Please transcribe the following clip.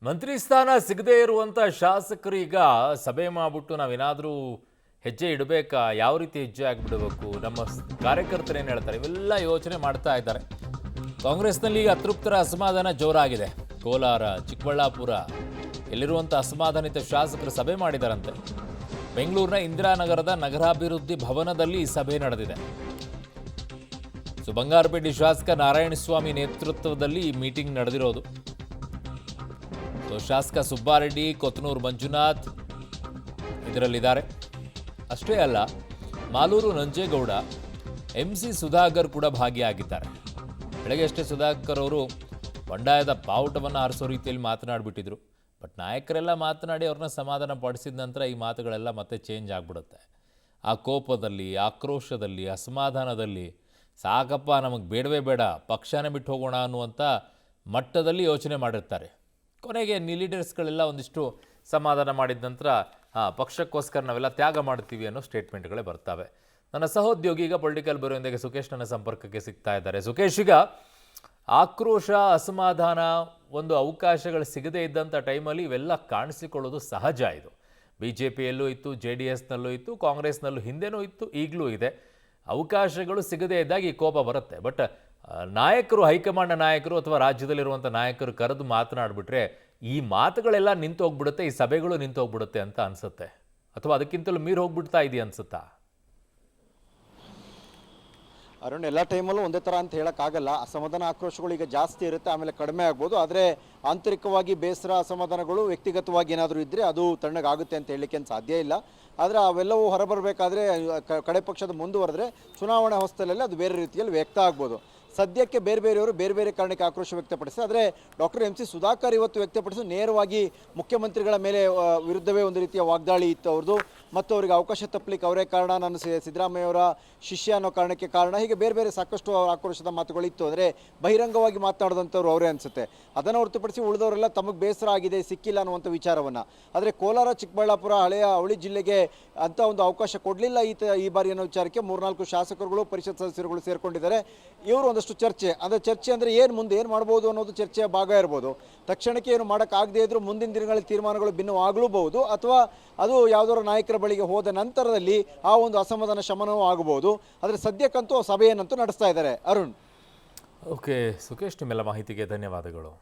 ಮಂತ್ರಿ ಸ್ಥಾನ ಸಿಗದೇ ಇರುವಂಥ ಶಾಸಕರು ಈಗ ಸಭೆ ಮಾಡಿಬಿಟ್ಟು ನಾವೇನಾದರೂ ಹೆಜ್ಜೆ ಇಡಬೇಕಾ, ಯಾವ ರೀತಿ ಹೆಜ್ಜೆ ಆಗಿಬಿಡಬೇಕು, ನಮ್ಮ ಕಾರ್ಯಕರ್ತರು ಏನು ಹೇಳ್ತಾರೆ, ಇವೆಲ್ಲ ಯೋಚನೆ ಮಾಡ್ತಾ ಇದ್ದಾರೆ. ಕಾಂಗ್ರೆಸ್ನಲ್ಲಿ ಈಗ ಅತೃಪ್ತರ ಅಸಮಾಧಾನ ಜೋರಾಗಿದೆ. ಕೋಲಾರ, ಚಿಕ್ಕಬಳ್ಳಾಪುರ ಎಲ್ಲಿರುವಂಥ ಅಸಮಾಧಾನಿತ ಶಾಸಕರು ಸಭೆ ಮಾಡಿದಾರಂತೆ. ಬೆಂಗಳೂರಿನ ಇಂದಿರಾನಗರದ ನಗರಾಭಿವೃದ್ಧಿ ಭವನದಲ್ಲಿ ಈ ಸಭೆ ನಡೆದಿದೆ. ಬಂಗಾರಪೇಟೆ ಶಾಸಕ ನಾರಾಯಣಸ್ವಾಮಿ ನೇತೃತ್ವದಲ್ಲಿ ಈ ಮೀಟಿಂಗ್ ನಡೆದಿರೋದು. ಶಾಸಕ ಸುಬ್ಬಾರೆಡ್ಡಿ, ಕೊತ್ತನೂರು ಮಂಜುನಾಥ್ ಇದರಲ್ಲಿದ್ದಾರೆ. ಅಷ್ಟೇ ಅಲ್ಲ, ಮಾಲೂರು ನಂಜೇಗೌಡ, MC ಸುಧಾಕರ್ ಕೂಡ ಭಾಗಿಯಾಗಿದ್ದಾರೆ. ಬೆಳಗ್ಗೆ ಅಷ್ಟೇ ಸುಧಾಕರ್ ಅವರು ಬಂಡಾಯದ ಬಾವುಟವನ್ನು ಹಾರಿಸೋ ರೀತಿಯಲ್ಲಿ ಮಾತನಾಡಿಬಿಟ್ಟಿದ್ರು. ಬಟ್ ನಾಯಕರೆಲ್ಲ ಮಾತನಾಡಿ ಅವ್ರನ್ನ ಸಮಾಧಾನ ಪಡಿಸಿದ ನಂತರ ಈ ಮಾತುಗಳೆಲ್ಲ ಮತ್ತೆ ಚೇಂಜ್ ಆಗಿಬಿಡುತ್ತೆ. ಆ ಕೋಪದಲ್ಲಿ, ಆಕ್ರೋಶದಲ್ಲಿ, ಅಸಮಾಧಾನದಲ್ಲಿ ಸಾಕಪ್ಪ ನಮಗೆ ಬೇಡವೇ ಬೇಡ, ಪಕ್ಷನೇ ಬಿಟ್ಟು ಹೋಗೋಣ ಅನ್ನುವಂಥ ಮಟ್ಟದಲ್ಲಿ ಯೋಚನೆ ಮಾಡಿರ್ತಾರೆ. ಕೊನೆಗೆ ಲೀಡರ್ಸ್ಗಳೆಲ್ಲ ಒಂದಿಷ್ಟು ಸಮಾಧಾನ ಮಾಡಿದ ನಂತರ ಪಕ್ಷಕ್ಕೋಸ್ಕರ ನಾವೆಲ್ಲ ತ್ಯಾಗ ಮಾಡ್ತೀವಿ ಅನ್ನೋ ಸ್ಟೇಟ್ಮೆಂಟ್ಗಳೇ ಬರ್ತವೆ. ನನ್ನ ಸಹೋದ್ಯೋಗಿ ಈಗ ಪೊಲಿಟಿಕಲ್ ಬ್ಯೂರೋಯಿಂದಾಗಿ ಸುಖೇಶ್ ನನ್ನ ಸಂಪರ್ಕಕ್ಕೆ ಸಿಗ್ತಾ ಇದ್ದಾರೆ. ಸುಖೇಶ್, ಈಗ ಆಕ್ರೋಶ, ಅಸಮಾಧಾನ, ಒಂದು ಅವಕಾಶಗಳು ಸಿಗದೇ ಇದ್ದಂಥ ಟೈಮಲ್ಲಿ ಇವೆಲ್ಲ ಕಾಣಿಸಿಕೊಳ್ಳೋದು ಸಹಜ. ಇದು BJPಯಲ್ಲೂ ಇತ್ತು, JDSನಲ್ಲೂ ಇತ್ತು, ಕಾಂಗ್ರೆಸ್ನಲ್ಲೂ ಹಿಂದೆನೂ ಇತ್ತು, ಈಗಲೂ ಇದೆ. ಅವಕಾಶಗಳು ಸಿಗದೇ ಇದ್ದಾಗ ಈ ಕೋಪ ಬರುತ್ತೆ. ಬಟ್ ನಾಯಕರು, ಹೈಕಮಾಂಡ್ ನಾಯಕರು ಅಥವಾ ರಾಜ್ಯದಲ್ಲಿರುವಂಥ ನಾಯಕರು ಕರೆದು ಮಾತನಾಡಿಬಿಟ್ರೆ ಈ ಮಾತುಗಳೆಲ್ಲ ನಿಂತು ಹೋಗ್ಬಿಡುತ್ತೆ, ಈ ಸಭೆಗಳು ನಿಂತು ಹೋಗ್ಬಿಡುತ್ತೆ ಅಂತ ಅನ್ಸುತ್ತೆ. ಅಥವಾ ಅದಕ್ಕಿಂತಲೂ ಮೀರಿ ಹೋಗ್ಬಿಡ್ತಾ ಇದೆಯಾ ಅನ್ಸುತ್ತಾ? ಅರುಣ್, ಎಲ್ಲ ಟೈಮಲ್ಲೂ ಒಂದೇ ಥರ ಅಂತ ಹೇಳೋಕ್ಕಾಗಲ್ಲ. ಅಸಮಾಧಾನ, ಆಕ್ರೋಶಗಳು ಈಗ ಜಾಸ್ತಿ ಇರುತ್ತೆ, ಆಮೇಲೆ ಕಡಿಮೆ ಆಗ್ಬೋದು. ಆದರೆ ಆಂತರಿಕವಾಗಿ ಬೇಸರ, ಅಸಮಾಧಾನಗಳು ವ್ಯಕ್ತಿಗತವಾಗಿ ಏನಾದರೂ ಇದ್ದರೆ ಅದು ತಣ್ಣಗಾಗುತ್ತೆ ಅಂತ ಹೇಳಲಿಕ್ಕೆ ಸಾಧ್ಯ ಇಲ್ಲ. ಆದರೆ ಅವೆಲ್ಲವೂ ಹೊರಬರಬೇಕಾದ್ರೆ ಕಡೆ ಪಕ್ಷದ ಮುಂದುವರೆದ್ರೆ ಚುನಾವಣಾ ಹೊಸ್ತಲಲ್ಲಿ ಅದು ಬೇರೆ ರೀತಿಯಲ್ಲಿ ವ್ಯಕ್ತ ಆಗ್ಬೋದು. ಸದ್ಯಕ್ಕೆ ಬೇರೆಯವರು ಬೇರೆ ಕಾರಣಕ್ಕೆ ಆಕ್ರೋಶ ವ್ಯಕ್ತಪಡಿಸಿ, ಆದರೆ ಡಾಕ್ಟರ್ MC ಸುಧಾಕರ್ ಇವತ್ತು ವ್ಯಕ್ತಪಡಿಸಿ ನೇರವಾಗಿ ಮುಖ್ಯಮಂತ್ರಿಗಳ ಮೇಲೆ ವಿರುದ್ಧವೇ ಒಂದು ರೀತಿಯ ವಾಗ್ದಾಳಿ ಇತ್ತು ಅವ್ರದ್ದು. ಮತ್ತು ಅವರಿಗೆ ಅವಕಾಶ ತಪ್ಪಲಿಕ್ಕೆ ಅವರೇ ಕಾರಣ, ನಾನು ಸಿದ್ದರಾಮಯ್ಯವರ ಶಿಷ್ಯ ಅನ್ನೋ ಕಾರಣಕ್ಕೆ ಕಾರಣ, ಹೀಗೆ ಬೇರೆ ಸಾಕಷ್ಟು ಆಕ್ರೋಶದ ಮಾತುಗಳಿತ್ತು. ಅಂದರೆ ಬಹಿರಂಗವಾಗಿ ಮಾತನಾಡಿದಂಥವ್ರು ಅವರೇ ಅನಿಸುತ್ತೆ. ಅದನ್ನು ಹೊರತುಪಡಿಸಿ ಉಳಿದವರೆಲ್ಲ ತಮಗೆ ಬೇಸರ ಆಗಿದೆ, ಸಿಕ್ಕಿಲ್ಲ ಅನ್ನುವಂಥ ವಿಚಾರವನ್ನು. ಆದರೆ ಕೋಲಾರ, ಚಿಕ್ಕಬಳ್ಳಾಪುರ, ಹಳೆಯ ಅವಳಿ ಜಿಲ್ಲೆಗೆ ಅಂಥ ಒಂದು ಅವಕಾಶ ಕೊಡಲಿಲ್ಲ ಈ ಬಾರಿ ಅನ್ನೋ ವಿಚಾರಕ್ಕೆ 3-4 ಶಾಸಕರುಗಳು, ಪರಿಷತ್ ಸದಸ್ಯರುಗಳು ಸೇರಿಕೊಂಡಿದ್ದಾರೆ. ಇವರು ಒಂದಷ್ಟು ಚರ್ಚೆ ಅಂದರೆ ಏನು ಮುಂದೆ ಏನು ಮಾಡ್ಬೋದು ಅನ್ನೋದು ಚರ್ಚೆಯ ಭಾಗ ಇರ್ಬೋದು. ತಕ್ಷಣಕ್ಕೆ ಏನು ಮಾಡೋಕ್ಕಾಗದೇ ಇದ್ರೂ ಮುಂದಿನ ದಿನಗಳಲ್ಲಿ ತೀರ್ಮಾನಗಳು ಭಿನ್ನವಾಗಲೂಬಹುದು, ಅಥವಾ ಅದು ಯಾವುದಾದ್ರು ನಾಯಕರ ಬಳಿಗೆ ಹೋದ ನಂತರದಲ್ಲಿ ಆ ಒಂದು ಅಸಮಾಧಾನ ಶಮನವೂ ಆಗಬಹುದು. ಆದರೆ ಸದ್ಯಕ್ಕಂತೂ ಸಭೆಯನ್ನಂತೂ ನಡೆಸ್ತಾ ಇದ್ದಾರೆ. ಅರುಣ್. ಓಕೆ ಸುಖೇಶ್, ನಿಮ್ಮೆಲ್ಲ ಮಾಹಿತಿಗೆ ಧನ್ಯವಾದಗಳು.